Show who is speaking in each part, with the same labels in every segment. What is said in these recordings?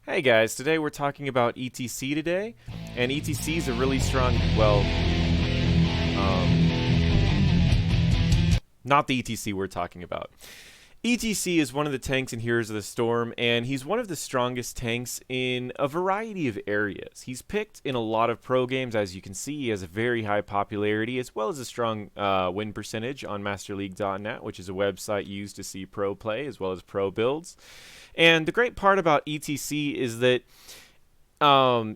Speaker 1: Hey guys, today we're talking about E.T.C today, and E.T.C is a really strong, not the E.T.C we're talking about. E.T.C is one of the tanks in Heroes of the Storm, and he's one of the strongest tanks in a variety of areas. He's picked in a lot of pro games, as you can see. He has a very high popularity, as well as a strong win percentage on MasterLeague.net, which is a website used to see pro play, as well as pro builds. And the great part about E.T.C is that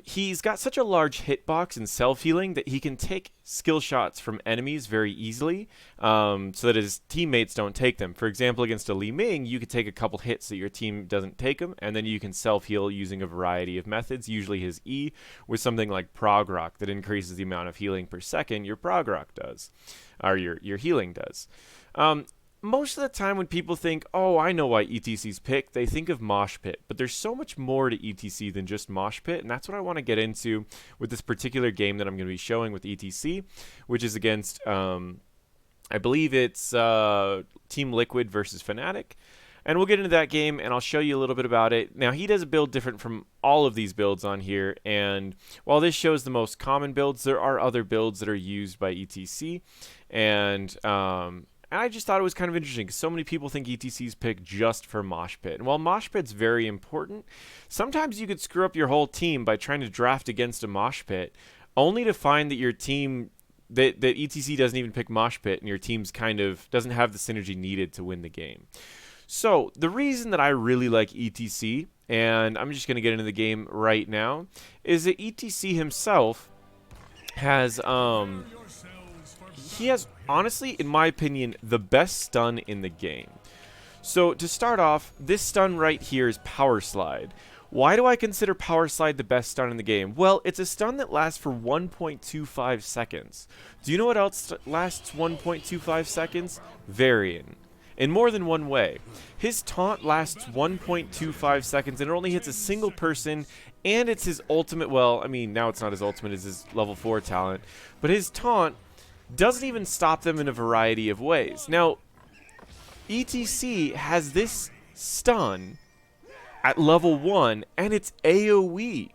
Speaker 1: he's got such a large hitbox and self-healing that he can take skill shots from enemies very easily, so that his teammates don't take them. For example, against a Li Ming, you could take a couple hits so your team doesn't take them, and then you can self-heal using a variety of methods, usually his E, with something like Prog Rock that increases the amount of healing per second your Prog Rock does, or your healing does. Most of the time when people think, oh, I know why E.T.C's picked, they think of Mosh Pit. But there's so much more to E.T.C than just Mosh Pit, and that's what I want to get into with this particular game that I'm going to be showing with E.T.C, which is against, I believe it's Team Liquid versus Fnatic. And we'll get into that game, and I'll show you a little bit about it. Now, he does a build different from all of these builds on here, and while this shows the most common builds, there are other builds that are used by E.T.C, and I just thought it was kind of interesting because so many people think E.T.C's picked just for Mosh Pit. And while Mosh Pit's very important, sometimes you could screw up your whole team by trying to draft against a Mosh Pit, only to find that your team, that E.T.C doesn't even pick Mosh Pit, and your team's kind of doesn't have the synergy needed to win the game. So the reason that I really like E.T.C, and I'm just going to get into the game right now, is that E.T.C himself has he has, honestly, in my opinion, the best stun in the game. So to start off, this stun right here is Power Slide. Why do I consider Power Slide the best stun in the game? Well, it's a stun that lasts for 1.25 seconds. Do you know what else lasts 1.25 seconds? Varian. In more than one way. His taunt lasts 1.25 seconds and it only hits a single person, and it's his ultimate, well, I mean, now it's not his ultimate, it's his level 4 talent, but his taunt doesn't even stop them in a variety of ways. Now, E.T.C has this stun at level 1, and it's AoE.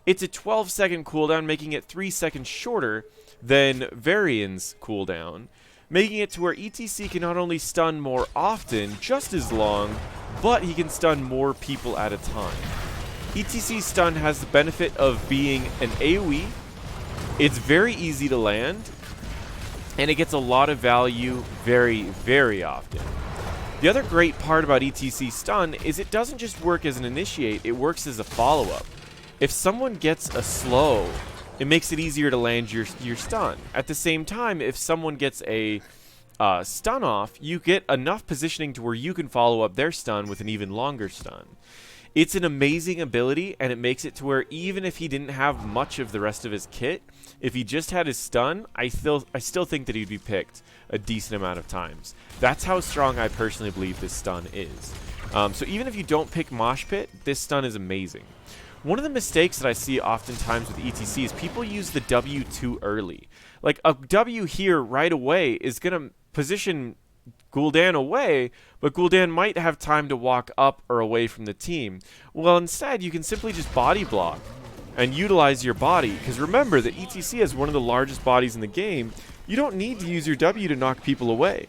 Speaker 1: It's a 12-second cooldown, making it 3 seconds shorter than Varian's cooldown, making it to where E.T.C can not only stun more often, just as long, but he can stun more people at a time. E.T.C's stun has the benefit of being an AoE. It's very easy to land, and it gets a lot of value very, very often. The other great part about E.T.C stun is it doesn't just work as an initiate, it works as a follow-up. If someone gets a slow, it makes it easier to land your stun. At the same time, if someone gets a stun off, you get enough positioning to where you can follow up their stun with an even longer stun. It's an amazing ability, and it makes it to where even if he didn't have much of the rest of his kit, if he just had his stun, I still think that he'd be picked a decent amount of times. That's how strong I personally believe this stun is. So even if you don't pick Mosh Pit, this stun is amazing. One of the mistakes that I see oftentimes with E.T.C is people use the W too early. Like, a W here right away is going to position Gul'dan away, but Gul'dan might have time to walk up or away from the team. Well, instead, you can simply just body block and utilize your body, because remember that E.T.C has one of the largest bodies in the game. You don't need to use your W to knock people away.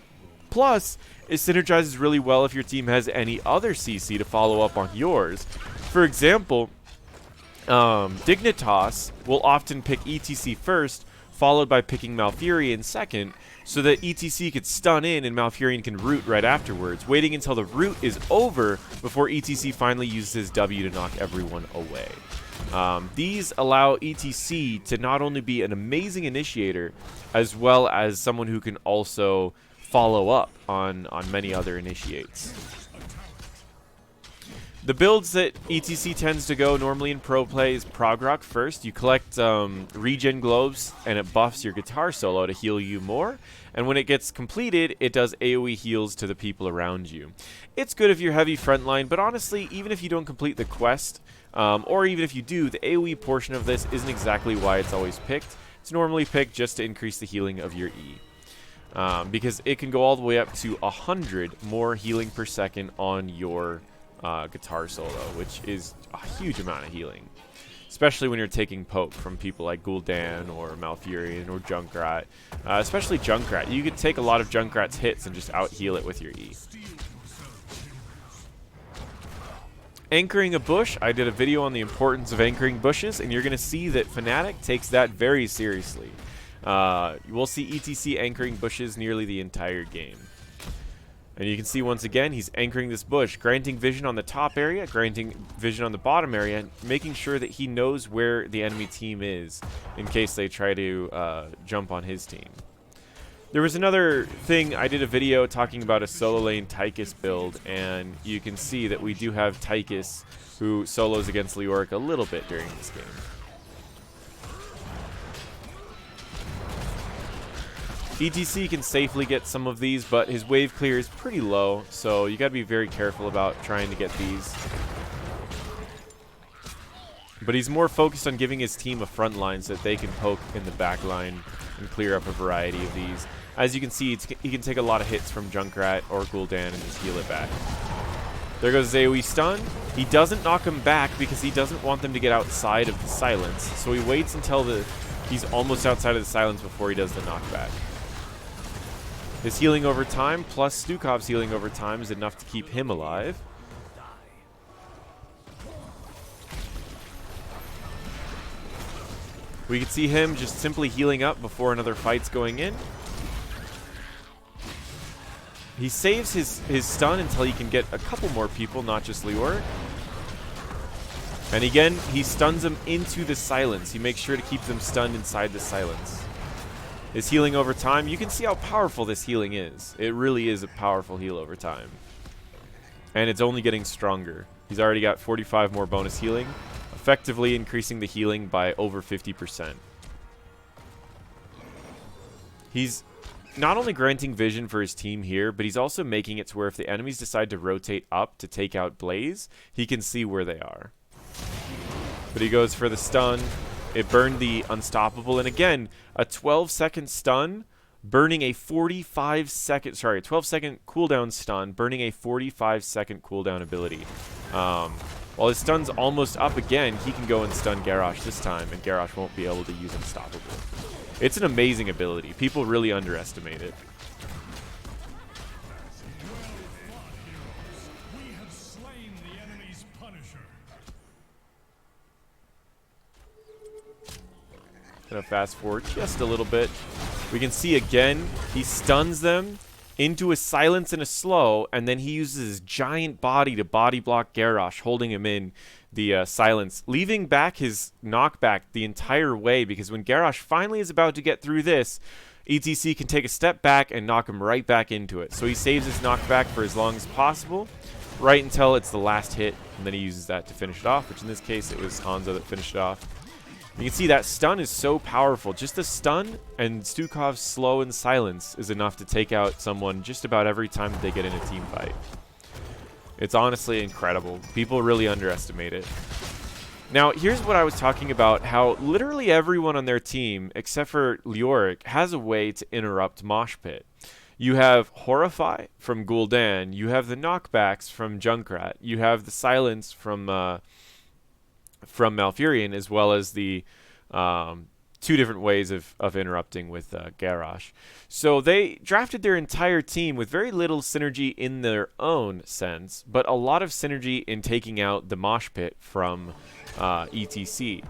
Speaker 1: Plus, it synergizes really well if your team has any other CC to follow up on yours. For example, Dignitas will often pick E.T.C first, followed by picking Malfurion second, so that E.T.C could stun in and Malfurion can root right afterwards, waiting until the root is over before E.T.C finally uses his W to knock everyone away. These allow E.T.C to not only be an amazing initiator, as well as someone who can also follow up on many other initiates. The builds that E.T.C tends to go normally in pro play is Prog Rock first. You collect regen globes, and it buffs your guitar solo to heal you more. And when it gets completed, it does AoE heals to the people around you. It's good if you're heavy frontline, but honestly, even if you don't complete the quest, or even if you do, the AoE portion of this isn't exactly why it's always picked. It's normally picked just to increase the healing of your E. Because it can go all the way up to 100 more healing per second on your guitar solo, which is a huge amount of healing. Especially when you're taking poke from people like Gul'dan or Malfurion or Junkrat. Especially Junkrat. You could take a lot of Junkrat's hits and just out-heal it with your E. Anchoring a bush. I did a video on the importance of anchoring bushes, and you're going to see that Fnatic takes that very seriously. You will see E.T.C anchoring bushes nearly the entire game. And you can see once again, he's anchoring this bush, granting vision on the top area, granting vision on the bottom area, and making sure that he knows where the enemy team is in case they try to jump on his team. There was another thing, I did a video talking about a solo lane E.T.C build, and you can see that we do have E.T.C who solos against Leoric a little bit during this game. E.T.C can safely get some of these, but his wave clear is pretty low, so you gotta be very careful about trying to get these. But he's more focused on giving his team a front line so that they can poke in the back line and clear up a variety of these. As you can see, he can take a lot of hits from Junkrat or Gul'dan and just heal it back. There goes AoE stun. He doesn't knock him back because he doesn't want them to get outside of the silence, so he waits until he's almost outside of the silence before he does the knockback. His healing over time, plus Stukov's healing over time, is enough to keep him alive. We can see him just simply healing up before another fight's going in. He saves his stun until he can get a couple more people, not just Leoric. And again, he stuns them into the silence. He makes sure to keep them stunned inside the silence. His healing over time, you can see how powerful this healing is. It really is a powerful heal over time. And it's only getting stronger. He's already got 45 more bonus healing, effectively increasing the healing by over 50%. He's not only granting vision for his team here, but he's also making it to where if the enemies decide to rotate up to take out Blaze, he can see where they are. But he goes for the stun. It burned the Unstoppable, and again, a 12-second stun, burning a 12-second cooldown stun, burning a 45-second cooldown ability. While his stun's almost up again, he can go and stun Garrosh this time, and Garrosh won't be able to use Unstoppable. It's an amazing ability. People really underestimate it. Gonna fast forward just a little bit. We can see again, he stuns them into a silence and a slow, and then he uses his giant body to body block Garrosh, holding him in the silence, leaving back his knockback the entire way, because when Garrosh finally is about to get through this, E.T.C can take a step back and knock him right back into it. So he saves his knockback for as long as possible, right until it's the last hit, and then he uses that to finish it off, which in this case it was Hanzo that finished it off. You can see that stun is so powerful. Just the stun and Stukov's slow and silence is enough to take out someone just about every time that they get in a team fight. It's honestly incredible. People really underestimate it. Now, here's what I was talking about, how literally everyone on their team, except for Leoric, has a way to interrupt Mosh Pit. You have Horrify from Gul'dan, you have the knockbacks from Junkrat, you have the silence from Malfurion, as well as the two different ways of interrupting with Garrosh. So they drafted their entire team with very little synergy in their own sense, but a lot of synergy in taking out the Mosh Pit from E.T.C.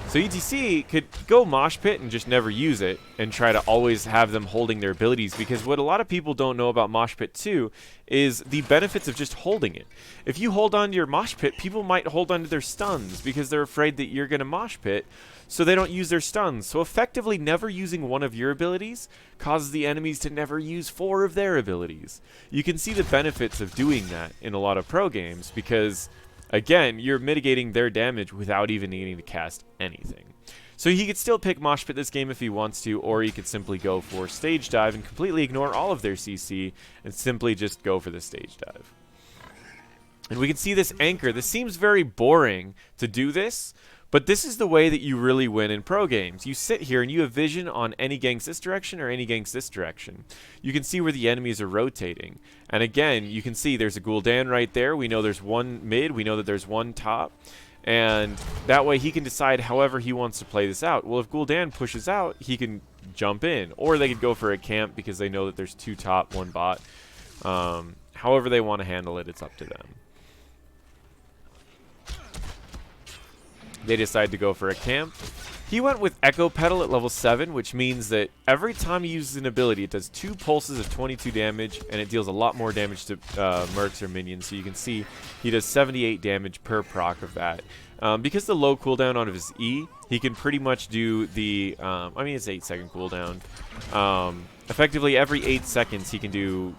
Speaker 1: So E.T.C could go Mosh Pit and just never use it and try to always have them holding their abilities, because what a lot of people don't know about Mosh Pit 2 is the benefits of just holding it. If you hold on to your Mosh Pit, people might hold on to their stuns because they're afraid that you're going to Mosh Pit, so they don't use their stuns. So effectively never using one of your abilities causes the enemies to never use 4 of their abilities. You can see the benefits of doing that in a lot of pro games because, again, you're mitigating their damage without even needing to cast anything. So he could still pick Mosh Pit this game if he wants to, or he could simply go for Stage Dive and completely ignore all of their CC and simply just go for the Stage Dive. And we can see this anchor. This seems very boring to do this, But this is the way that you really win in pro games. You sit here and you have vision on any ganks this direction or any ganks this direction. You can see where the enemies are rotating. And again, you can see there's a Gul'dan right there. We know there's one mid. We know that there's one top. And that way he can decide however he wants to play this out. Well, if Gul'dan pushes out, he can jump in. Or they could go for a camp because they know that there's 2 top, 1 bot. However they want to handle it, it's up to them. They decide to go for a camp. He went with Echo Pedal at level 7, which means that every time he uses an ability, it does 2 pulses of 22 damage, and it deals a lot more damage to mercs or minions. So you can see he does 78 damage per proc of that. Because the low cooldown on his E, he can pretty much do the, I mean, it's 8-second cooldown. Effectively, every 8 seconds, he can do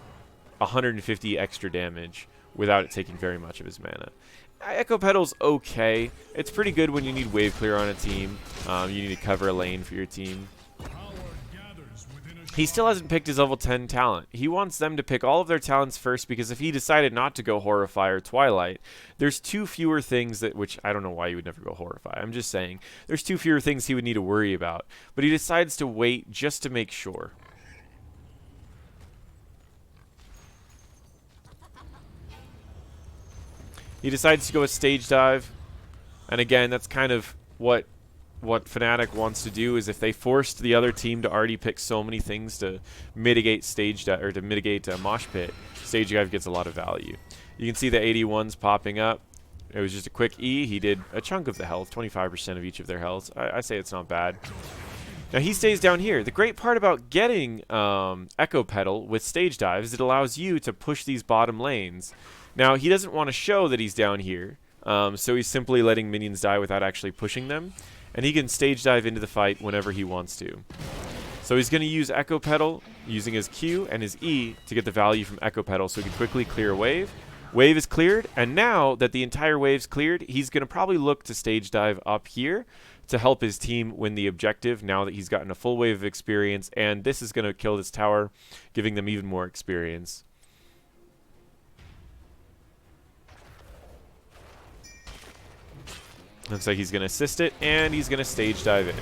Speaker 1: 150 extra damage without it taking very much of his mana. Echo Pedal's okay. It's pretty good when you need wave clear on a team. You need to cover a lane for your team. He still hasn't picked his level 10 talent. He wants them to pick all of their talents first because if he decided not to go Horrify or Twilight, there's 2 fewer things that, which I don't know why you would never go Horrify. I'm just saying, there's 2 fewer things he would need to worry about. But he decides to wait just to make sure. He decides to go a stage dive, and again, that's kind of what Fnatic wants to do. Is if they forced the other team to already pick so many things to mitigate stage dive or to mitigate mosh pit, stage dive gets a lot of value. You can see the 81s popping up. It was just a quick E. He did a chunk of the health, 25% of each of their health. I say it's not bad. Now he stays down here. The great part about getting Echo Pedal with stage dive is it allows you to push these bottom lanes. Now, he doesn't want to show that he's down here, so he's simply letting minions die without actually pushing them, and he can stage dive into the fight whenever he wants to. So he's going to use Echo Pedal using his Q and his E to get the value from Echo Pedal so he can quickly clear a wave. Wave is cleared, and now that the entire wave's cleared, he's going to probably look to stage dive up here to help his team win the objective now that he's gotten a full wave of experience, and this is going to kill this tower, giving them even more experience. Looks like he's going to assist it, and he's going to stage dive in.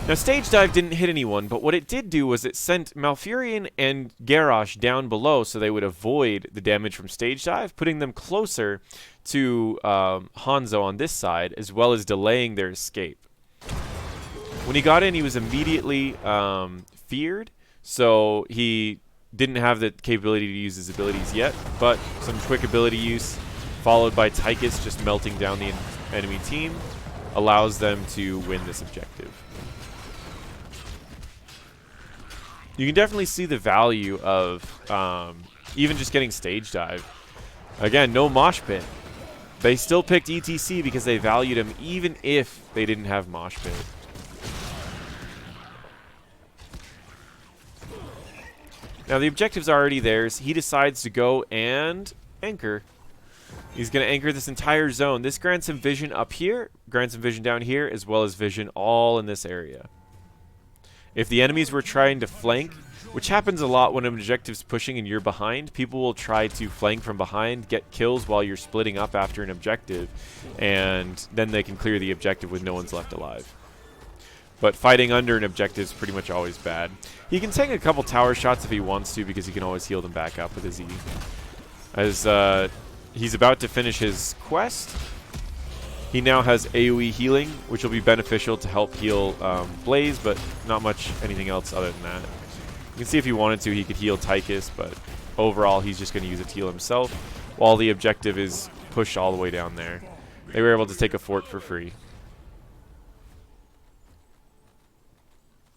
Speaker 1: Now, stage dive didn't hit anyone, but what it did do was it sent Malfurion and Garrosh down below so they would avoid the damage from stage dive, putting them closer to Hanzo on this side, as well as delaying their escape. When he got in, he was immediately feared, so he didn't have the capability to use his abilities yet, but some quick ability use, followed by Tychus just melting down the enemy team, allows them to win this objective. You can definitely see the value of even just getting stage dive. Again, no mosh pit. They still picked E.T.C because they valued him even if they didn't have mosh pit. Now the objective's already theirs. He decides to go and anchor. He's going to anchor this entire zone. This grants him vision up here, grants him vision down here, as well as vision all in this area. If the enemies were trying to flank, which happens a lot when an objective's pushing and you're behind, people will try to flank from behind, get kills while you're splitting up after an objective, and then they can clear the objective with no one's left alive. But fighting under an objective is pretty much always bad. He can take a couple tower shots if he wants to because he can always heal them back up with his E. As he's about to finish his quest, he now has AoE healing, which will be beneficial to help heal Blaze, but not much anything else other than that. You can see if he wanted to, he could heal Tychus, but overall he's just going to use it to heal himself, while the objective is pushed all the way down there. They were able to take a fort for free.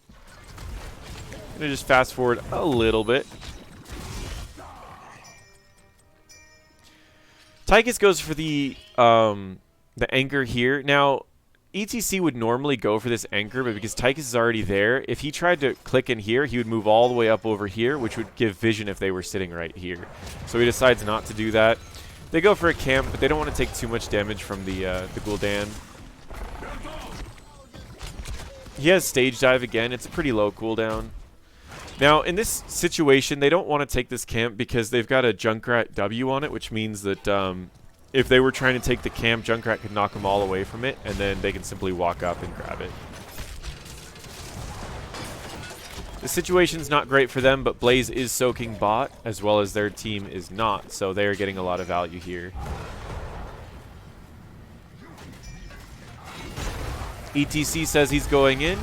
Speaker 1: I'm going to just fast forward a little bit. Tychus goes for the anchor here. Now, E.T.C would normally go for this anchor, but because Tychus is already there, if he tried to click in here, he would move all the way up over here, which would give vision if they were sitting right here. So he decides not to do that. They go for a camp, but they don't want to take too much damage from the Gul'dan. He has stage dive again. It's a pretty low cooldown. Now, in this situation, they don't want to take this camp because they've got a Junkrat W on it, which means that if they were trying to take the camp, Junkrat could knock them all away from it, and then they can simply walk up and grab it. The situation's not great for them, but Blaze is soaking bot, as well as their team is not, so they are getting a lot of value here. E.T.C says he's going in.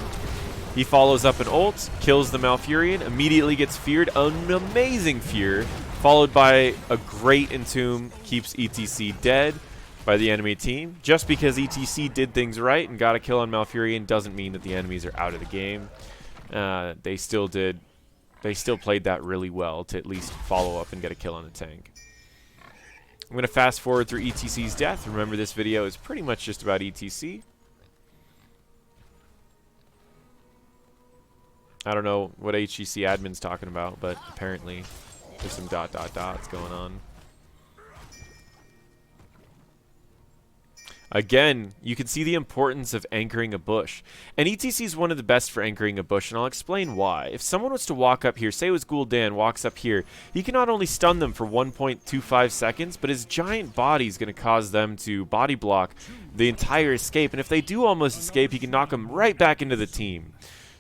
Speaker 1: He follows up an ult, kills the Malfurion, immediately gets feared, an amazing fear, followed by a great entomb, keeps E.T.C dead by the enemy team. Just because E.T.C did things right and got a kill on Malfurion doesn't mean that the enemies are out of the game. They still played that really well to at least follow up and get a kill on the tank. I'm going to fast forward through E.T.C's death. Remember, this video is pretty much just about E.T.C. I don't know what E.T.C admin's talking about, but apparently there's some ... going on. Again, you can see the importance of anchoring a bush. And E.T.C is one of the best for anchoring a bush, and I'll explain why. If someone was to walk up here, say it was Gul'dan, walks up here, he can not only stun them for 1.25 seconds, but his giant body is going to cause them to body block the entire escape. And if they do almost escape, he can knock them right back into the team.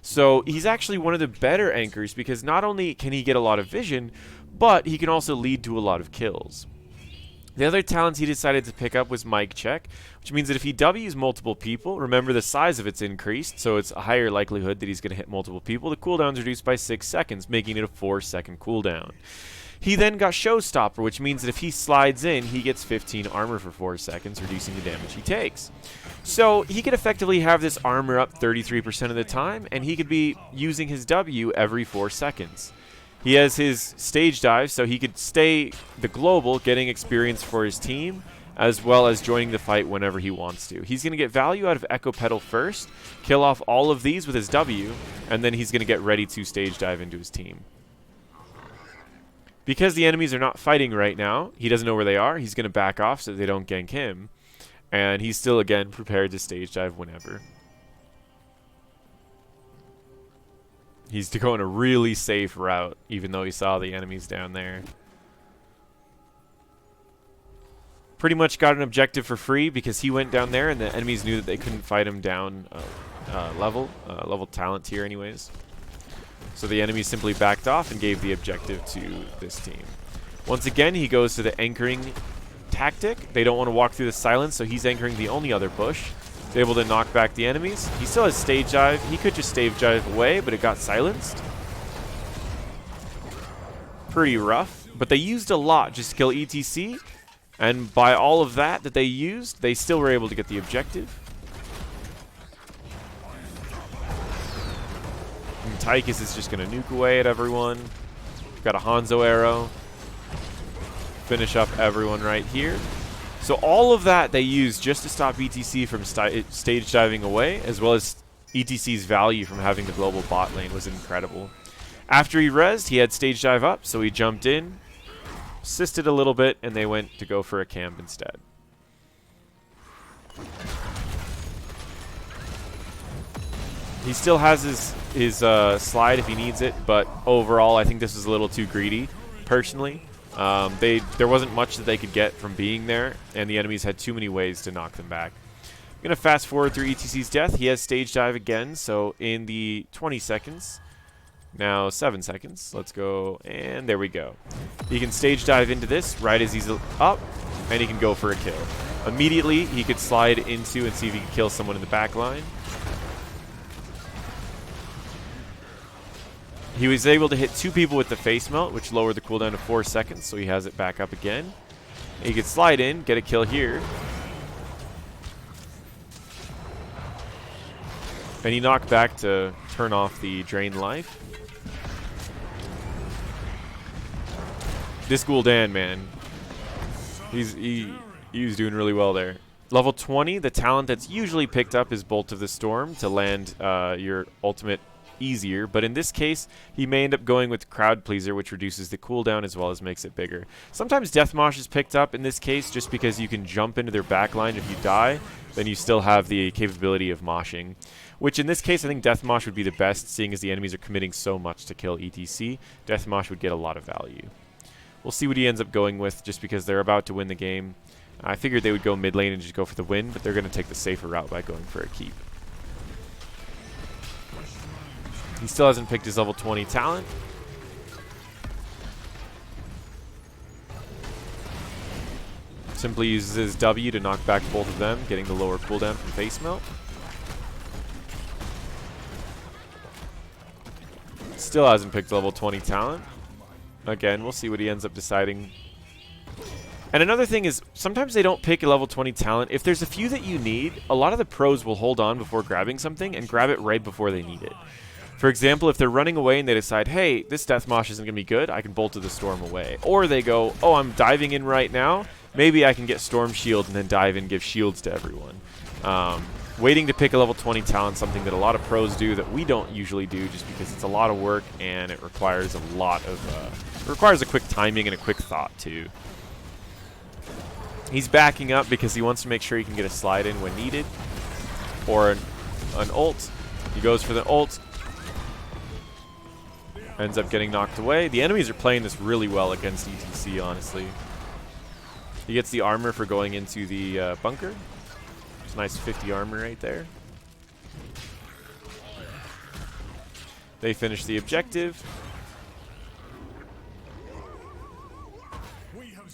Speaker 1: So he's actually one of the better anchors because not only can he get a lot of vision, but he can also lead to a lot of kills. The other talent he decided to pick up was Mic Check, which means that if he W's multiple people, remember the size of it's increased, so it's a higher likelihood that he's going to hit multiple people. The cooldown's reduced by 6 seconds, making it a 4-second cooldown. He then got Showstopper, which means that if he slides in, he gets 15 armor for 4 seconds, reducing the damage he takes. So he could effectively have this armor up 33% of the time, and he could be using his W every 4 seconds. He has his stage dive, so he could stay the global, getting experience for his team, as well as joining the fight whenever he wants to. He's going to get value out of Echo Petal first, kill off all of these with his W, and then he's going to get ready to stage dive into his team. Because the enemies are not fighting right now, he doesn't know where they are, he's going to back off so they don't gank him. And he's still, again, prepared to stage dive whenever. He's going a really safe route, even though he saw the enemies down there. Pretty much got an objective for free because he went down there and the enemies knew that they couldn't fight him down level talent tier anyways. So the enemies simply backed off and gave the objective to this team. Once again, he goes to the anchoring tactic. They don't want to walk through the silence, so he's anchoring the only other bush. He's able to knock back the enemies. He still has stage dive. He could just stage dive away, but it got silenced. Pretty rough. But they used a lot just to kill E.T.C. And by all of that they used, they still were able to get the objective. And Tychus is just going to nuke away at everyone. Got a Hanzo arrow. Finish up everyone right here. So all of that they used just to stop E.T.C from stage diving away, as well as E.T.C's value from having the global bot lane was incredible. After he rezzed, he had stage dive up, so he jumped in, assisted a little bit, and they went to go for a camp instead. He still has his slide if he needs it, but overall I think this is a little too greedy, personally. There wasn't much that they could get from being there, and the enemies had too many ways to knock them back. I'm going to fast forward through E.T.C's death. He has stage dive again, so in the 20 seconds, now 7 seconds, let's go, and there we go. He can stage dive into this right as he's up, and he can go for a kill. Immediately, he could slide into and see if he can kill someone in the back line. He was able to hit 2 people with the face melt, which lowered the cooldown to 4 seconds, so he has it back up again. He could slide in, get a kill here. And he knocked back to turn off the drain life. This Gul'dan, man, he was doing really well there. Level 20, the talent that's usually picked up is Bolt of the Storm to land your ultimate easier, but in this case he may end up going with Crowd Pleaser, which reduces the cooldown as well as makes it bigger. Sometimes Death Mosh is picked up in this case just because you can jump into their backline. If you die, then you still have the capability of moshing, which in this case I think Death Mosh would be the best, seeing as the enemies are committing so much to kill E.T.C. Death Mosh would get a lot of value. We'll see what he ends up going with just because they're about to win the game. I figured they would go mid lane and just go for the win, but they're going to take the safer route by going for a keep. He still hasn't picked his level 20 talent. Simply uses his W to knock back both of them, getting the lower cooldown from face melt. Still hasn't picked level 20 talent. Again, we'll see what he ends up deciding. And another thing is, sometimes they don't pick a level 20 talent. If there's a few that you need, a lot of the pros will hold on before grabbing something and grab it right before they need it. For example, if they're running away and they decide, hey, this Death Mosh isn't going to be good, I can Bolt to the Storm away. Or they go, oh, I'm diving in right now. Maybe I can get Storm Shield and then dive in and give shields to everyone. Waiting to pick a level 20 talent, something that a lot of pros do that we don't usually do just because it's a lot of work and it requires a lot of, requires a quick timing and a quick thought too. He's backing up because he wants to make sure he can get a slide in when needed. Or an ult. He goes for the ult. Ends up getting knocked away. The enemies are playing this really well against E.T.C, honestly. He gets the armor for going into the bunker. It's a nice 50 armor right there. They finish the objective.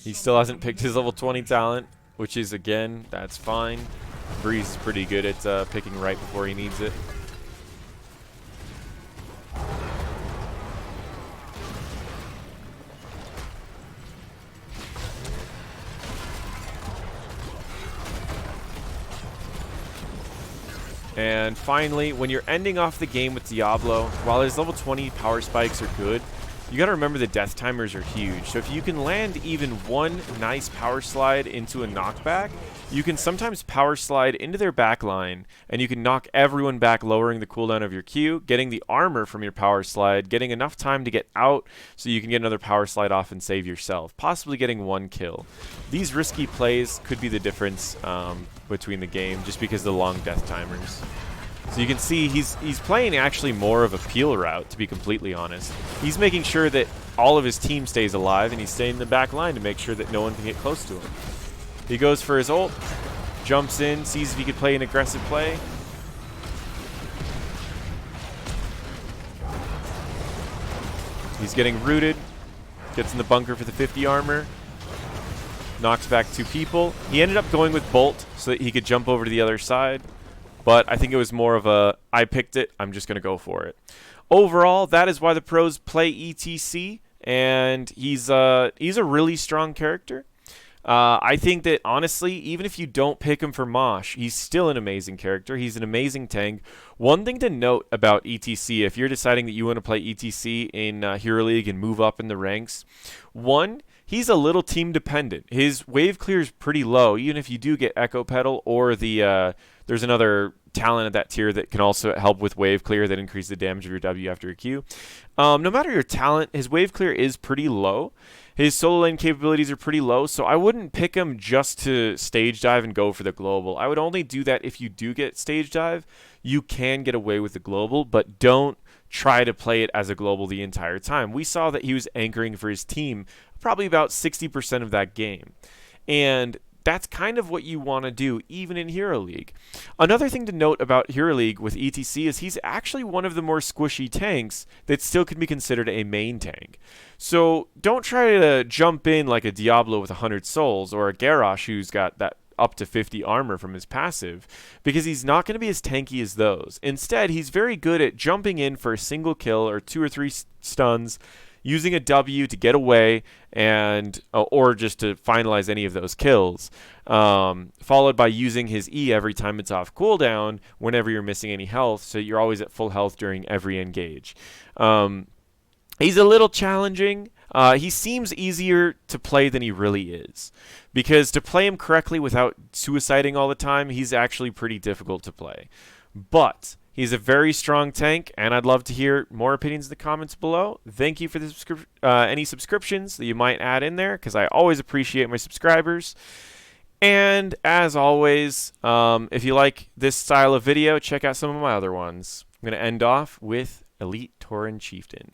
Speaker 1: He still hasn't picked his level 20 talent, which is, again, that's fine. Breeze is pretty good at picking right before he needs it. And finally, when you're ending off the game with Diablo, while his level 20 power spikes are good, you gotta remember the death timers are huge. So if you can land even one nice power slide into a knockback, you can sometimes power slide into their back line, and you can knock everyone back, lowering the cooldown of your Q, getting the armor from your power slide, getting enough time to get out so you can get another power slide off and save yourself, possibly getting one kill. These risky plays could be the difference between the game, just because of the long death timers. So you can see he's playing actually more of a peel route, to be completely honest. He's making sure that all of his team stays alive, and he's staying in the back line to make sure that no one can get close to him. He goes for his ult, jumps in, sees if he could play an aggressive play. He's getting rooted, gets in the bunker for the 50 armor, knocks back 2 people. He ended up going with Bolt so that he could jump over to the other side, but I think it was more of a, I picked it, I'm just going to go for it. Overall, that is why the pros play E.T.C, and he's a really strong character. I think that, honestly, even if you don't pick him for Mosh, he's still an amazing character. He's an amazing tank. One thing to note about E.T.C, if you're deciding that you want to play E.T.C in Hero League and move up in the ranks, one, he's a little team dependent. His wave clear is pretty low, even if you do get Echo Pedal or the there's another talent at that tier that can also help with wave clear that increases the damage of your W after your Q. No matter your talent, his wave clear is pretty low. His solo lane capabilities are pretty low, so I wouldn't pick him just to stage dive and go for the global. I would only do that if you do get stage dive. You can get away with the global, but don't try to play it as a global the entire time. We saw that he was anchoring for his team probably about 60% of that game. And that's kind of what you want to do, even in Hero League. Another thing to note about Hero League with E.T.C is he's actually one of the more squishy tanks that still can be considered a main tank. So don't try to jump in like a Diablo with 100 souls or a Garrosh who's got that up to 50 armor from his passive, because he's not going to be as tanky as those. Instead, he's very good at jumping in for a single kill or 2 or 3 stuns, using a W to get away and or just to finalize any of those kills, followed by using his E every time it's off cooldown whenever you're missing any health, so you're always at full health during every engage. He's a little challenging. He seems easier to play than he really is, because to play him correctly without suiciding all the time, he's actually pretty difficult to play. But he's a very strong tank, and I'd love to hear more opinions in the comments below. Thank you for the any subscriptions that you might add in there, because I always appreciate my subscribers. And as always, if you like this style of video, check out some of my other ones. I'm going to end off with Elite Tauren Chieftain.